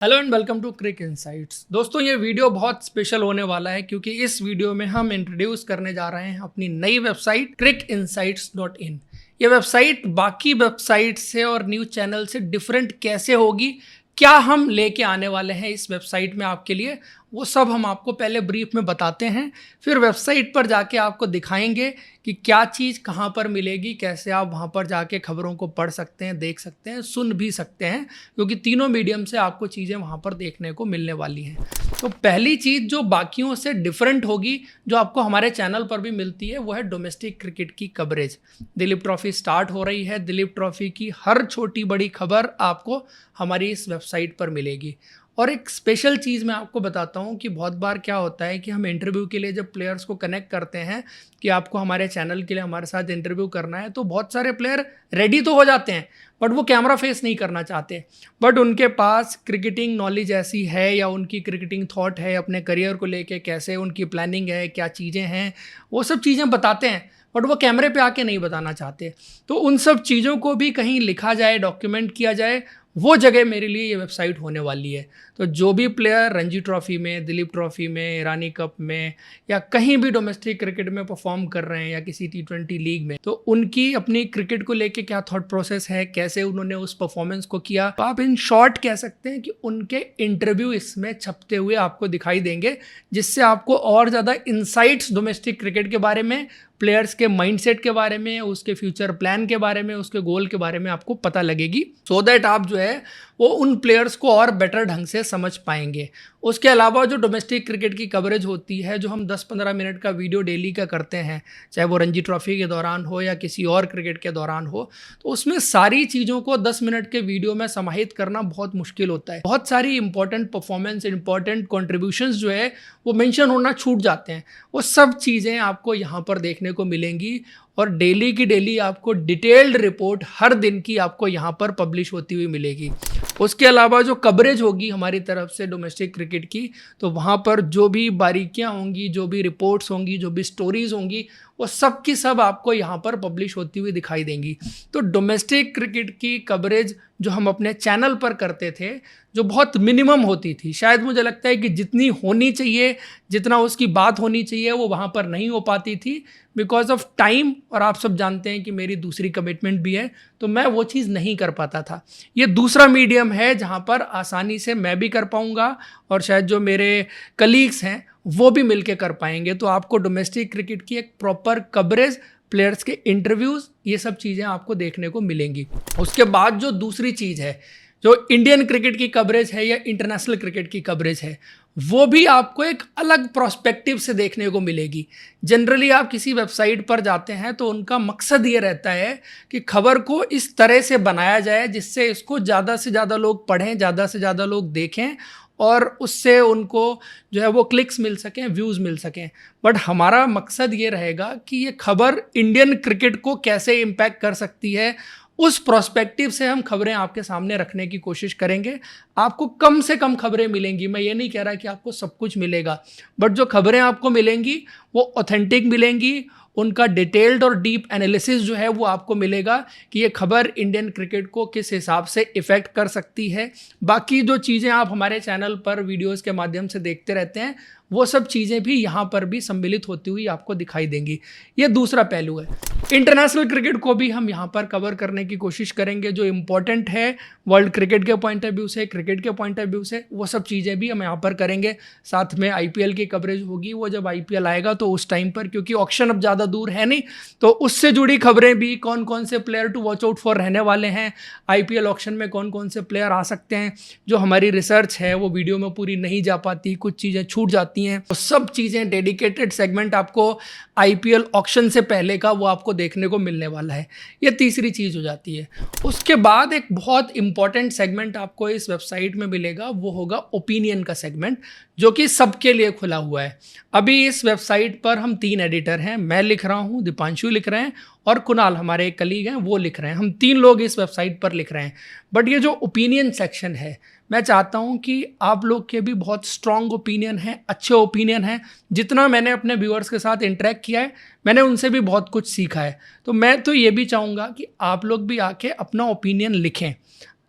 Hello and welcome to Cric Insights. दोस्तों, ये video बहुत स्पेशल होने वाला है क्योंकि इस वीडियो में हम इंट्रोड्यूस करने जा रहे हैं अपनी नई वेबसाइट cricinsights.in। ये वेबसाइट बाकी वेबसाइट से और न्यूज़ चैनल से डिफरेंट कैसे होगी, क्या हम लेके आने वाले हैं इस वेबसाइट में आपके लिए, वो सब हम आपको पहले ब्रीफ में बताते हैं। फिर वेबसाइट पर जाके आपको दिखाएंगे कि क्या चीज़ कहाँ पर मिलेगी, कैसे आप वहाँ पर जाके खबरों को पढ़ सकते हैं, देख सकते हैं, सुन भी सकते हैं, क्योंकि तीनों मीडियम से आपको चीज़ें वहाँ पर देखने को मिलने वाली हैं। तो पहली चीज़ जो बाकियों से डिफरेंट होगी, जो आपको हमारे चैनल पर भी मिलती है, वो है डोमेस्टिक क्रिकेट की कवरेज। दिलीप ट्रॉफी स्टार्ट हो रही है। दिलीप ट्रॉफी की हर छोटी बड़ी खबर आपको हमारी इस वेबसाइट पर मिलेगी। और एक स्पेशल चीज़ मैं आपको बताता हूँ कि बहुत बार क्या होता है कि हम इंटरव्यू के लिए जब प्लेयर्स को कनेक्ट करते हैं कि आपको हमारे चैनल के लिए हमारे साथ इंटरव्यू करना है, तो बहुत सारे प्लेयर रेडी तो हो जाते हैं बट वो कैमरा फेस नहीं करना चाहते। बट उनके पास क्रिकेटिंग नॉलेज ऐसी है या उनकी क्रिकेटिंग थॉट है अपने करियर को लेके, कैसे उनकी प्लानिंग है, क्या चीज़ें हैं, वो सब चीज़ें बताते हैं बट वो कैमरे पे आके नहीं बताना चाहते। तो उन सब चीज़ों को भी कहीं लिखा जाए, डॉक्यूमेंट किया जाए, वो जगह मेरे लिए ये वेबसाइट होने वाली है। तो जो भी प्लेयर रणजी ट्रॉफी में, दिलीप ट्रॉफी में, ईरानी कप में या कहीं भी डोमेस्टिक क्रिकेट में परफॉर्म कर रहे हैं या किसी T20 लीग में, तो उनकी अपनी क्रिकेट को लेके क्या थॉट प्रोसेस है, कैसे उन्होंने उस परफॉर्मेंस को किया, तो आप इन शॉर्ट कह सकते हैं कि उनके इंटरव्यू इसमें छपते हुए आपको दिखाई देंगे, जिससे आपको और ज़्यादा इंसाइट्स डोमेस्टिक क्रिकेट के बारे में, प्लेयर्स के माइंडसेट के बारे में, उसके फ्यूचर प्लान के बारे में, उसके गोल के बारे में आपको पता लगेगी, सो दैट आप जो है वो उन प्लेयर्स को और बेटर ढंग से समझ पाएंगे। उसके अलावा जो डोमेस्टिक क्रिकेट की कवरेज होती है, जो हम 10-15 मिनट का वीडियो डेली का करते हैं, चाहे वो रणजी ट्रॉफी के दौरान हो या किसी और क्रिकेट के दौरान हो, तो उसमें सारी चीज़ों को 10 मिनट के वीडियो में समाहित करना बहुत मुश्किल होता है। बहुत सारी इंपॉर्टेंट परफॉर्मेंस, इंपॉर्टेंट कॉन्ट्रीब्यूशंस जो है वो मेंशन होना छूट जाते हैं। वो सब चीज़ें आपको यहाँ पर देखने को मिलेंगी और डेली की डेली आपको डिटेल्ड रिपोर्ट हर दिन की आपको यहाँ पर पब्लिश होती हुई मिलेगी। उसके अलावा जो कवरेज होगी हमारी तरफ से डोमेस्टिक क्रिकेट की, तो वहाँ पर जो भी बारीकियाँ होंगी, जो भी रिपोर्ट्स होंगी, जो भी स्टोरीज होंगी, वो सब की सब आपको यहाँ पर पब्लिश होती हुई दिखाई देंगी। तो डोमेस्टिक क्रिकेट की कवरेज जो हम अपने चैनल पर करते थे, जो बहुत मिनिमम होती थी, शायद मुझे लगता है कि जितनी होनी चाहिए, जितना उसकी बात होनी चाहिए, वो वहाँ पर नहीं हो पाती थी बिकॉज ऑफ टाइम। और आप सब जानते हैं कि मेरी दूसरी कमिटमेंट भी है, तो मैं वो चीज़ नहीं कर पाता था। ये दूसरा मीडियम है जहाँ पर आसानी से मैं भी कर पाऊँगा और शायद जो मेरे कलीग्स हैं वो भी मिलके कर पाएंगे। तो आपको डोमेस्टिक क्रिकेट की एक प्रॉपर कवरेज, प्लेयर्स के इंटरव्यूज़, ये सब चीज़ें आपको देखने को मिलेंगी। उसके बाद जो दूसरी चीज़ है, जो इंडियन क्रिकेट की कवरेज है या इंटरनेशनल क्रिकेट की कवरेज है, वो भी आपको एक अलग प्रोस्पेक्टिव से देखने को मिलेगी। जनरली आप किसी वेबसाइट पर जाते हैं तो उनका मकसद ये रहता है कि खबर को इस तरह से बनाया जाए जिससे इसको ज़्यादा से ज़्यादा लोग पढ़ें, ज़्यादा से ज़्यादा लोग देखें और उससे उनको जो है वो क्लिक्स मिल सकें, व्यूज़ मिल सकें। बट हमारा मकसद ये रहेगा कि ये खबर इंडियन क्रिकेट को कैसे इम्पैक्ट कर सकती है, उस प्रोस्पेक्टिव से हम खबरें आपके सामने रखने की कोशिश करेंगे। आपको कम से कम खबरें मिलेंगी, मैं ये नहीं कह रहा कि आपको सब कुछ मिलेगा, बट जो खबरें आपको मिलेंगी वो ऑथेंटिक मिलेंगी, उनका डिटेल्ड और डीप एनालिसिस जो है वो आपको मिलेगा कि ये खबर इंडियन क्रिकेट को किस हिसाब से इफ़ेक्ट कर सकती है। बाकी जो चीज़ें आप हमारे चैनल पर वीडियोस के माध्यम से देखते रहते हैं, वो सब चीज़ें भी यहाँ पर भी सम्मिलित होती हुई आपको दिखाई देंगी। ये दूसरा पहलू है। इंटरनेशनल क्रिकेट को भी हम यहाँ पर कवर करने की कोशिश करेंगे, जो इम्पोर्टेंट है वर्ल्ड क्रिकेट के पॉइंट ऑफ व्यू से, क्रिकेट के पॉइंट ऑफ व्यू से, वो सब चीज़ें भी हम यहाँ पर करेंगे। साथ में IPL की कवरेज होगी, वो जब IPL आएगा तो उस टाइम पर, क्योंकि ऑक्शन अब ज़्यादा दूर है नहीं, तो उससे जुड़ी खबरें भी, कौन कौन से player to watch out for रहने वाले हैं, IPL ऑक्शन में कौन कौन से प्लेयर आ सकते हैं, जो हमारी रिसर्च है वो वीडियो में पूरी नहीं जा पाती, कुछ चीज़ें छूट जाती हैं, तो सब चीज़ें डेडिकेटेड सेगमेंट आपको IPL ऑक्शन से पहले का वो आपको देखने को मिलने वाला है। ये तीसरी चीज़ हो जाती है। उसके बाद एक बहुत इंपॉर्टेंट सेगमेंट आपको इस वेबसाइट में मिलेगा, वो होगा ओपिनियन का सेगमेंट, जो कि सबके लिए खुला हुआ है। अभी इस वेबसाइट पर हम 3 एडिटर हैं, मैं लिख रहा हूँ, दीपांशु लिख रहे हैं और कुणाल हमारे एक कलीग हैं वो लिख रहे हैं। हम 3 लोग इस वेबसाइट पर लिख रहे हैं। बट ये जो ओपिनियन सेक्शन है, मैं चाहता हूँ कि आप लोग के भी बहुत स्ट्रॉन्ग ओपिनियन है, अच्छे ओपिनियन है। जितना मैंने अपने व्यूअर्स के साथ इंटरेक्ट किया है, मैंने उनसे भी बहुत कुछ सीखा है। तो मैं तो ये भी चाहूँगा कि आप लोग भी आके अपना ओपिनियन लिखें।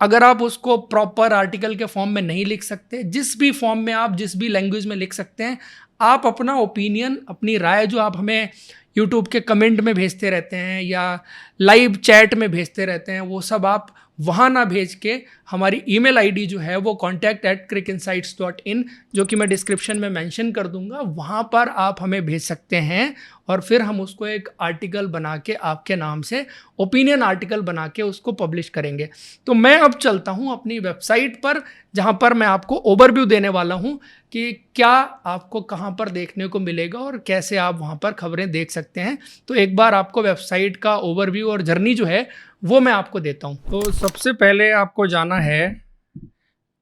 अगर आप उसको प्रॉपर आर्टिकल के फॉर्म में नहीं लिख सकते, जिस भी फॉर्म में आप जिस भी लैंग्वेज में लिख सकते हैं, आप अपना ओपिनियन, अपनी राय जो आप हमें यूट्यूब के कमेंट में भेजते रहते हैं या लाइव चैट में भेजते रहते हैं, वो सब आप वहाँ ना भेज के हमारी ईमेल आईडी जो है वो contact@crickinsights.in, जो कि मैं डिस्क्रिप्शन में मेंशन कर दूंगा, वहाँ पर आप हमें भेज सकते हैं और फिर हम उसको एक आर्टिकल बना के आपके नाम से ओपिनियन आर्टिकल बना के उसको पब्लिश करेंगे। तो मैं अब चलता हूँ अपनी वेबसाइट पर, जहाँ पर मैं आपको ओवरव्यू देने वाला हूँ कि क्या आपको कहाँ पर देखने को मिलेगा और कैसे आप वहाँ पर खबरें देख सकते हैं। तो एक बार आपको वेबसाइट का ओवरव्यू और जर्नी जो है वो मैं आपको देता हूँ। तो सबसे पहले आपको जाना है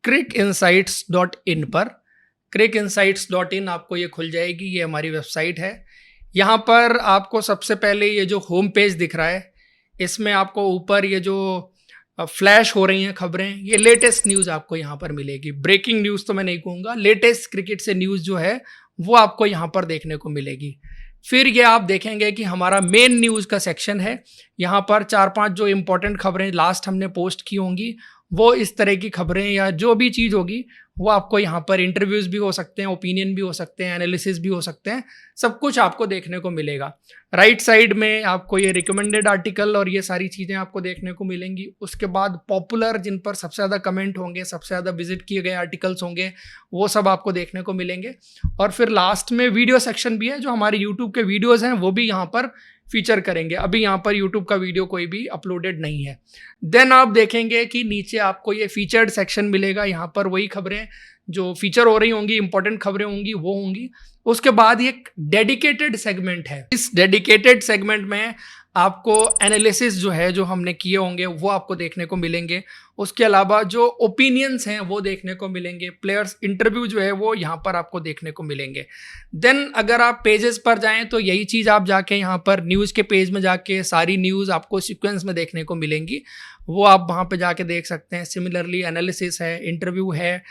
crickinsights.in पर। crickinsights.in आपको ये खुल जाएगी, ये हमारी वेबसाइट है। यहाँ पर आपको सबसे पहले ये जो होम पेज दिख रहा है, इसमें आपको ऊपर ये जो फ्लैश हो रही हैं खबरें, ये लेटेस्ट न्यूज़ आपको यहाँ पर मिलेगी। ब्रेकिंग न्यूज़ तो मैं नहीं कहूँगा, लेटेस्ट क्रिकेट से न्यूज़ जो है वो आपको यहाँ पर देखने को मिलेगी। फिर ये आप देखेंगे कि हमारा मेन न्यूज़ का सेक्शन है। यहाँ पर 4-5 जो इम्पोर्टेंट खबरें लास्ट हमने पोस्ट की होंगी, वो इस तरह की खबरें या जो भी चीज़ होगी वो आपको यहाँ पर, इंटरव्यूज़ भी हो सकते हैं, ओपिनियन भी हो सकते हैं, एनालिसिस भी हो सकते हैं, सब कुछ आपको देखने को मिलेगा। राइट साइड में आपको ये रिकमेंडेड आर्टिकल और ये सारी चीज़ें आपको देखने को मिलेंगी। उसके बाद पॉपुलर, जिन पर सबसे ज़्यादा कमेंट होंगे, सबसे ज़्यादा विजिट किए गए आर्टिकल्स होंगे, वो सब आपको देखने को मिलेंगे। और फिर लास्ट में वीडियो सेक्शन भी है, जो हमारे यूट्यूब के वीडियोज़ हैं वो भी यहाँ पर फीचर करेंगे। अभी यहाँ पर यूट्यूब का वीडियो कोई भी अपलोडेड नहीं है। देन आप देखेंगे कि नीचे आपको ये फीचर्ड सेक्शन मिलेगा। यहाँ पर वही खबरें जो फीचर हो रही होंगी, इंपॉर्टेंट खबरें होंगी, वो होंगी। उसके बाद एक डेडिकेटेड सेगमेंट है। इस डेडिकेटेड सेगमेंट में आपको एनालिसिस जो है, जो हमने किए होंगे, वो आपको देखने को मिलेंगे। उसके अलावा जो ओपिनियंस हैं वो देखने को मिलेंगे। प्लेयर्स इंटरव्यू जो है वो यहाँ पर आपको देखने को मिलेंगे। देन अगर आप पेजेस पर जाएं तो यही चीज़ आप जाके यहाँ पर न्यूज़ के पेज में जाके सारी न्यूज़ आपको सीक्वेंस में देखने को मिलेंगी, वो आप वहाँ पे जाके देख सकते हैं। सिमिलरली एनालिसिस है, इंटरव्यू है।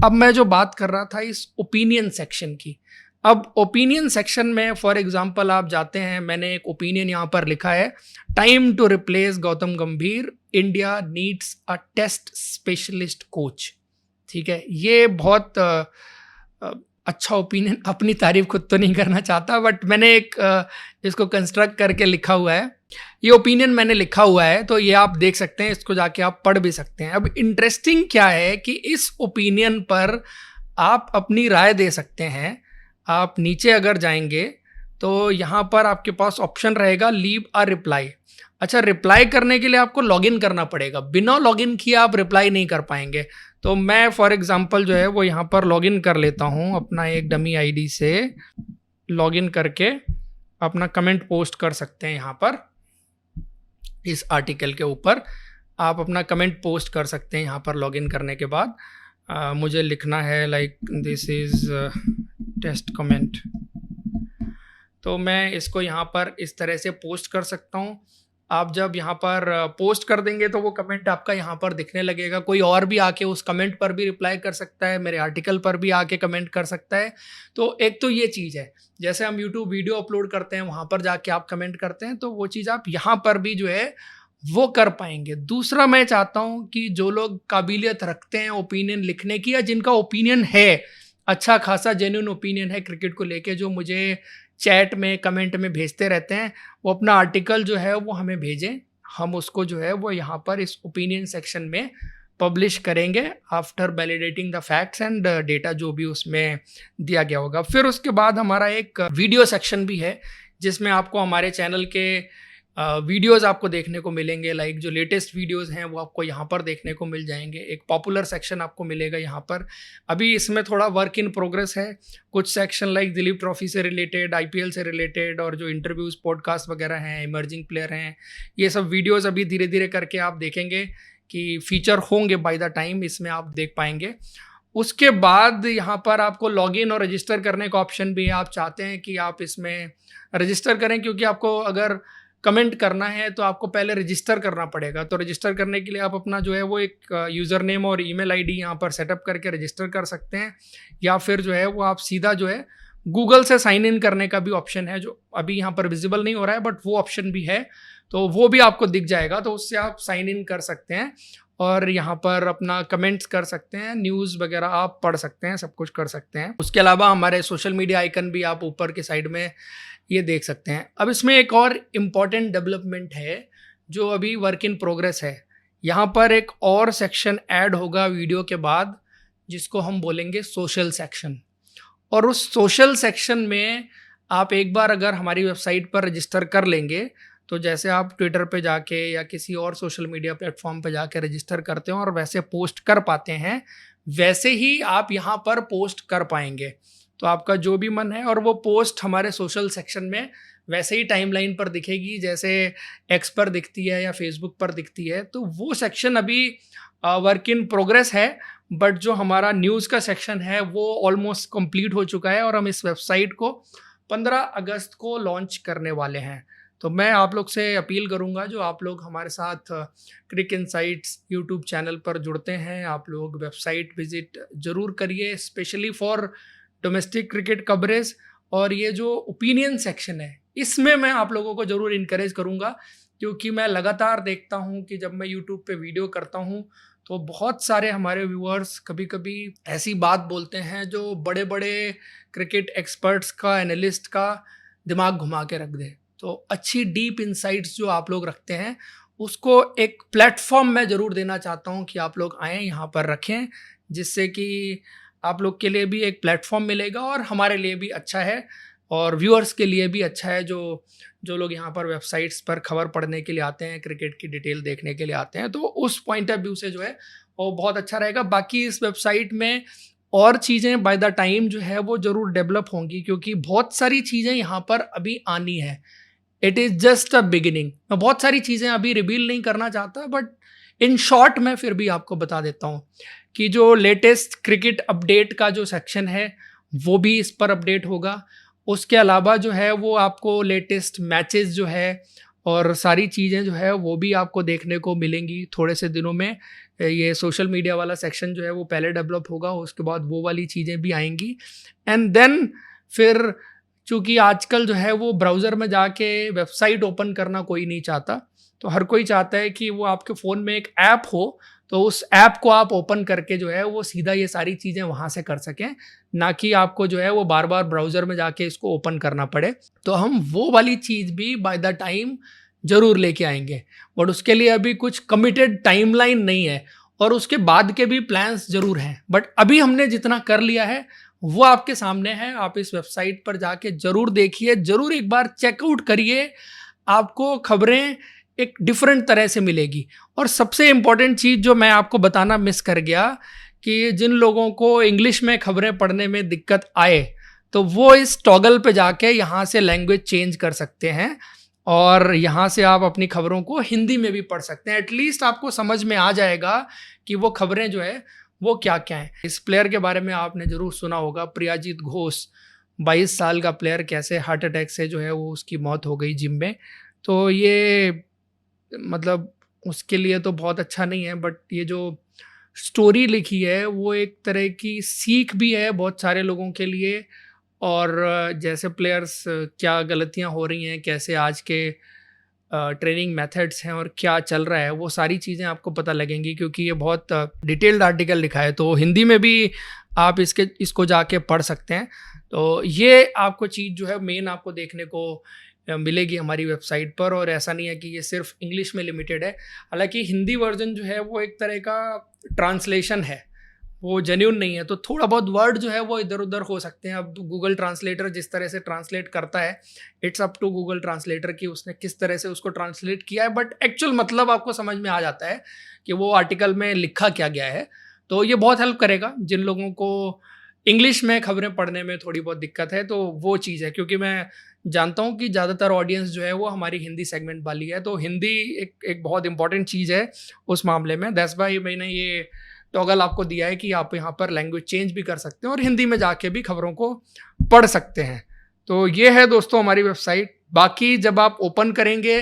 अब मैं जो बात कर रहा था इस ओपिनियन सेक्शन की, अब ओपिनियन सेक्शन में फॉर एग्जांपल आप जाते हैं, मैंने एक ओपिनियन यहाँ पर लिखा है, time to replace Gautam Gambhir, India needs a test specialist coach. ठीक है, ये बहुत अच्छा ओपिनियन, अपनी तारीफ खुद तो नहीं करना चाहता, बट मैंने एक इसको कंस्ट्रक्ट करके लिखा हुआ है। ये ओपिनियन मैंने लिखा हुआ है, तो ये आप देख सकते हैं, इसको जाके आप पढ़ भी सकते हैं। अब इंटरेस्टिंग क्या है कि इस ओपिनियन पर आप अपनी राय दे सकते हैं। आप नीचे अगर जाएंगे तो यहाँ पर आपके पास ऑप्शन रहेगा लीव अ रिप्लाई। अच्छा, रिप्लाई करने के लिए आपको लॉगिन करना पड़ेगा, बिना लॉगिन किए आप रिप्लाई नहीं कर पाएंगे। तो मैं फॉर एग्जांपल जो है वो यहाँ पर लॉगिन कर लेता हूँ, अपना एक डमी आईडी से लॉगिन करके अपना कमेंट पोस्ट कर सकते हैं। यहाँ पर इस आर्टिकल के ऊपर आप अपना कमेंट पोस्ट कर सकते हैं। यहाँ पर लॉगिन करने के बाद मुझे लिखना है like this is test comment, तो मैं इसको यहाँ पर इस तरह से पोस्ट कर सकता हूँ। आप जब यहाँ पर पोस्ट कर देंगे तो वो कमेंट आपका यहाँ पर दिखने लगेगा। कोई और भी आके उस कमेंट पर भी रिप्लाई कर सकता है, मेरे आर्टिकल पर भी आके कमेंट कर सकता है। तो एक तो ये चीज़ है, जैसे हम यूट्यूब वीडियो अपलोड करते हैं वहाँ पर जाके आप कमेंट करते हैं, तो वो चीज़ आप यहाँ पर भी जो है वो कर पाएंगे। दूसरा, मैं चाहता हूँ कि जो लोग काबिलियत रखते हैं ओपिनियन लिखने की, या जिनका ओपिनियन है, अच्छा खासा जेन्युइन ओपिनियन है क्रिकेट को लेके, जो मुझे चैट में कमेंट में भेजते रहते हैं, वो अपना आर्टिकल जो है वो हमें भेजें। हम उसको जो है वो यहाँ पर इस ओपिनियन सेक्शन में पब्लिश करेंगे after validating the facts and data जो भी उसमें दिया गया होगा। फिर उसके बाद हमारा एक वीडियो सेक्शन भी है, जिसमें आपको हमारे चैनल के वीडियोज़ आपको देखने को मिलेंगे। लाइक जो लेटेस्ट वीडियोज़ हैं वो आपको यहाँ पर देखने को मिल जाएंगे। एक पॉपुलर सेक्शन आपको मिलेगा यहाँ पर। अभी इसमें थोड़ा वर्क इन प्रोग्रेस है। कुछ सेक्शन लाइक दिलीप ट्रॉफी से रिलेटेड, IPL से रिलेटेड, और जो इंटरव्यूज़, पॉडकास्ट वगैरह हैं, इमर्जिंग प्लेयर हैं, ये सब वीडियोज़ अभी धीरे धीरे करके आप देखेंगे कि फीचर होंगे बाय द टाइम, इसमें आप देख पाएंगे। उसके बाद यहाँ पर आपको लॉगिन और रजिस्टर करने का ऑप्शन भी है। आप चाहते हैं कि आप इसमें रजिस्टर करें, क्योंकि आपको अगर कमेंट करना है तो आपको पहले रजिस्टर करना पड़ेगा। तो रजिस्टर करने के लिए आप अपना जो है वो एक यूज़र नेम और ईमेल आईडी यहाँ पर सेटअप करके रजिस्टर कर सकते हैं, या फिर जो है वो आप सीधा जो है गूगल से साइन इन करने का भी ऑप्शन है, जो अभी यहाँ पर विजिबल नहीं हो रहा है, बट वो ऑप्शन भी है, तो वो भी आपको दिख जाएगा, तो उससे आप साइन इन कर सकते हैं। और यहाँ पर अपना कमेंट्स कर सकते हैं, न्यूज़ वगैरह आप पढ़ सकते हैं, सब कुछ कर सकते हैं। उसके अलावा हमारे सोशल मीडिया आइकन भी आप ऊपर की साइड में ये देख सकते हैं। अब इसमें एक और इम्पॉर्टेंट डेवलपमेंट है जो अभी वर्क इन प्रोग्रेस है। यहाँ पर एक और सेक्शन ऐड होगा वीडियो के बाद जिसको हम बोलेंगे सोशल सेक्शन। और उस सोशल सेक्शन में आप एक बार अगर हमारी वेबसाइट पर रजिस्टर कर लेंगे, तो जैसे आप ट्विटर पे जाके या किसी और सोशल मीडिया प्लेटफॉर्म पे जाके रजिस्टर करते हैं और वैसे पोस्ट कर पाते हैं, वैसे ही आप यहाँ पर पोस्ट कर पाएंगे। तो आपका जो भी मन है, और वो पोस्ट हमारे सोशल सेक्शन में वैसे ही टाइमलाइन पर दिखेगी जैसे एक्स पर दिखती है या फेसबुक पर दिखती है। तो वो सेक्शन अभी वर्क इन प्रोग्रेस है, बट जो हमारा न्यूज़ का सेक्शन है वो ऑलमोस्ट कंप्लीट हो चुका है और हम इस वेबसाइट को 15 अगस्त को लॉन्च करने वाले हैं। तो मैं आप लोग से अपील करूंगा, जो आप लोग हमारे साथ क्रिक इनसाइट्स यूट्यूब चैनल पर जुड़ते हैं, आप लोग वेबसाइट विजिट ज़रूर करिए, specially for domestic cricket coverage. और ये जो ओपिनियन सेक्शन है इसमें मैं आप लोगों को ज़रूर इनकरेज करूंगा, क्योंकि मैं लगातार देखता हूं कि जब मैं यूट्यूब पे वीडियो करता हूं तो बहुत सारे हमारे व्यूअर्स कभी कभी ऐसी बात बोलते हैं जो बड़े बड़े क्रिकेट एक्सपर्ट्स का, एनालिस्ट का दिमाग घुमा के रख दे। तो अच्छी डीप इंसाइट्स जो आप लोग रखते हैं उसको एक प्लेटफॉर्म मैं ज़रूर देना चाहता हूं कि आप लोग आएँ यहाँ पर रखें, जिससे कि आप लोग के लिए भी एक प्लेटफॉर्म मिलेगा और हमारे लिए भी अच्छा है और व्यूअर्स के लिए भी अच्छा है। जो लोग यहाँ पर वेबसाइट्स पर खबर पढ़ने के लिए आते हैं, क्रिकेट की डिटेल देखने के लिए आते हैं, तो उस पॉइंट ऑफ व्यू से जो है वो बहुत अच्छा रहेगा। बाकी इस वेबसाइट में और चीज़ें बाय द टाइम जो है वो ज़रूर डेवलप होंगी, क्योंकि बहुत सारी चीज़ें यहाँ पर अभी आनी है। It is just a beginning. मैं बहुत सारी चीज़ें अभी रिवील नहीं करना चाहता, बट इन शॉर्ट मैं फिर भी आपको बता देता हूँ कि जो लेटेस्ट क्रिकेट अपडेट का जो सेक्शन है वो भी इस पर अपडेट होगा। उसके अलावा जो है वो आपको लेटेस्ट मैचेस जो है और सारी चीज़ें जो है वो भी आपको देखने को मिलेंगी थोड़े से दिनों में। ये सोशल मीडिया वाला सेक्शन जो है वो पहले डेवलप होगा, उसके बाद वो वाली चीज़ें भी आएंगी। एंड देन फिर चूँकि आजकल जो है वो ब्राउज़र में जाके वेबसाइट ओपन करना कोई नहीं चाहता, तो हर कोई चाहता है कि वो आपके फ़ोन में एक ऐप हो, तो उस ऐप को आप ओपन करके जो है वो सीधा ये सारी चीज़ें वहाँ से कर सकें, ना कि आपको जो है वो बार बार ब्राउज़र में जाके इसको ओपन करना पड़े। तो हम वो वाली चीज़ भी बाय द टाइम ज़रूर लेके आएंगे, बट उसके लिए अभी कुछ कमिटेड टाइमलाइन नहीं है और उसके बाद के भी प्लान्स ज़रूर हैं। बट अभी हमने जितना कर लिया है वो आपके सामने है। आप इस वेबसाइट पर जाके ज़रूर देखिए, ज़रूर एक बार चेकआउट करिए, आपको खबरें एक डिफरेंट तरह से मिलेगी। और सबसे इम्पॉर्टेंट चीज़ जो मैं आपको बताना मिस कर गया, कि जिन लोगों को इंग्लिश में खबरें पढ़ने में दिक्कत आए तो वो इस टॉगल पे जाके यहाँ से लैंग्वेज चेंज कर सकते हैं और यहाँ से आप अपनी खबरों को हिंदी में भी पढ़ सकते हैं। एटलीस्ट आपको समझ में आ जाएगा कि वो खबरें जो है वो क्या क्या हैं। इस प्लेयर के बारे में आपने ज़रूर सुना होगा, प्रियाजीत घोष, 22 साल का प्लेयर, कैसे हार्ट अटैक से जो है वो उसकी मौत हो गई जिम में। तो ये मतलब उसके लिए तो बहुत अच्छा नहीं है, बट ये जो स्टोरी लिखी है वो एक तरह की सीख भी है बहुत सारे लोगों के लिए। और जैसे प्लेयर्स क्या गलतियां हो रही हैं, कैसे आज के ट्रेनिंग मेथड्स हैं और क्या चल रहा है, वो सारी चीज़ें आपको पता लगेंगी, क्योंकि ये बहुत डिटेल्ड आर्टिकल लिखा है। तो हिंदी में भी आप इसको जाके पढ़ सकते हैं। तो ये आपको चीज़ जो है मेन आपको देखने को मिलेगी हमारी वेबसाइट पर। और ऐसा नहीं है कि ये सिर्फ इंग्लिश में लिमिटेड है, हालांकि हिंदी वर्जन जो है वो एक तरह का ट्रांसलेशन है, वो जेन्युइन नहीं है, तो थोड़ा बहुत वर्ड जो है वो इधर उधर हो सकते हैं। अब गूगल ट्रांसलेटर जिस तरह से ट्रांसलेट करता है, it's up to Google translator कि उसने किस तरह से उसको ट्रांसलेट किया है, बट एक्चुअल मतलब आपको समझ में आ जाता है कि वो आर्टिकल में लिखा क्या गया है। तो ये बहुत हेल्प करेगा जिन लोगों को इंग्लिश में खबरें पढ़ने में थोड़ी बहुत दिक्कत है, तो वो चीज़ है। क्योंकि मैं जानता हूँ कि ज़्यादातर ऑडियंस जो है वो हमारी हिंदी सेगमेंट वाली है, तो हिंदी एक बहुत इंपॉर्टेंट चीज़ है उस मामले में। दैट्स व्हाई मैंने ये टॉगल आपको दिया है कि आप यहाँ पर लैंग्वेज चेंज भी कर सकते हैं और हिंदी में जाके भी खबरों को पढ़ सकते हैं। तो ये है दोस्तों हमारी वेबसाइट। बाकी जब आप ओपन करेंगे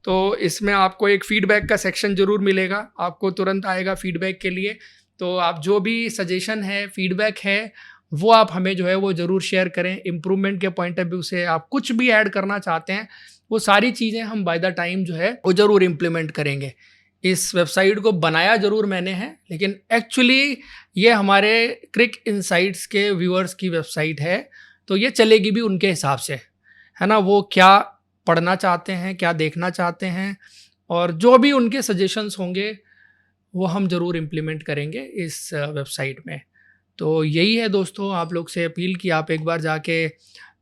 तो इसमें आपको एक फीडबैक का सेक्शन ज़रूर मिलेगा, आपको तुरंत आएगा फीडबैक के लिए। तो आप जो भी सजेशन है, फीडबैक है, वो आप हमें जो है वो ज़रूर शेयर करें। इम्प्रूवमेंट के पॉइंट ऑफ व्यू से आप कुछ भी ऐड करना चाहते हैं, वो सारी चीज़ें हम बाय द टाइम जो है वो ज़रूर इम्प्लीमेंट करेंगे। इस वेबसाइट को बनाया ज़रूर मैंने है, लेकिन एक्चुअली ये हमारे क्रिक इनसाइट्स के व्यूअर्स की वेबसाइट है, तो ये चलेगी भी उनके हिसाब से, है ना। वो क्या पढ़ना चाहते हैं, क्या देखना चाहते हैं, और जो भी उनके सजेशंस होंगे वो हम ज़रूर इम्प्लीमेंट करेंगे इस वेबसाइट में। तो यही है दोस्तों, आप लोग से अपील कि आप एक बार जाके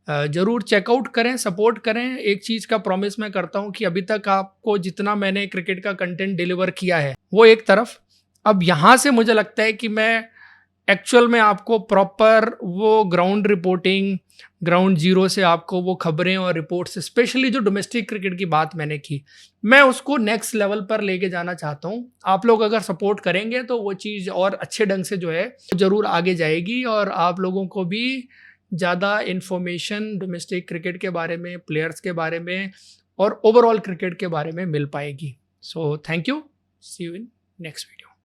ज़रूर चेकआउट करें, सपोर्ट करें। एक चीज़ का प्रॉमिस मैं करता हूं कि अभी तक आपको जितना मैंने क्रिकेट का कंटेंट डिलीवर किया है वो एक तरफ, अब यहाँ से मुझे लगता है कि मैं एक्चुअल में आपको प्रॉपर वो ग्राउंड रिपोर्टिंग, ग्राउंड जीरो से आपको वो खबरें और रिपोर्ट्स, स्पेशली जो डोमेस्टिक क्रिकेट की बात मैंने की, मैं उसको नेक्स्ट लेवल पर लेके जाना चाहता हूँ। आप लोग अगर सपोर्ट करेंगे तो वो चीज़ और अच्छे ढंग से जो है ज़रूर आगे जाएगी, और आप लोगों को भी ज़्यादा इन्फॉर्मेशन डोमेस्टिक क्रिकेट के बारे में, प्लेयर्स के बारे में और ओवरऑल क्रिकेट के बारे में मिल पाएगी। So thank you, see you in next video.